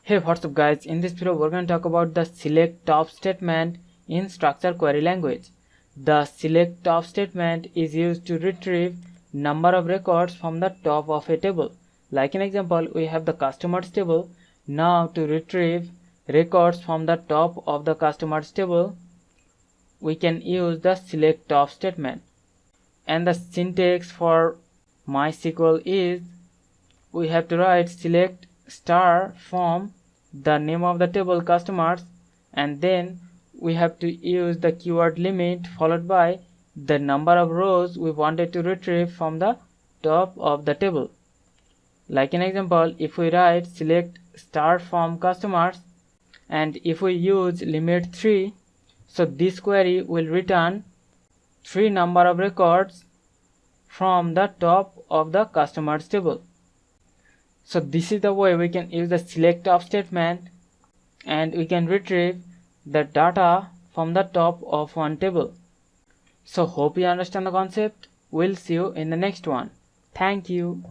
Hey, what's up guys? In this video we're going to talk about the select top statement in structured query language. The select top statement is used to retrieve number of records from the top of a table. Like an example, we have the customers table. Now to retrieve records from the top of the customers table, we can use the select top statement. And the syntax for MySQL is we have to write select star from the name of the table customers, and then we have to use the keyword limit followed by the number of rows we wanted to retrieve from the top of the table. Like an example, if we write select star from customers and if we use limit 3, so this query will return 3 number of records from the top of the customers table. So this is the way we can use the select top statement and we can retrieve the data from the top of one table. So hope you understand the concept. We'll see you in the next one. Thank you.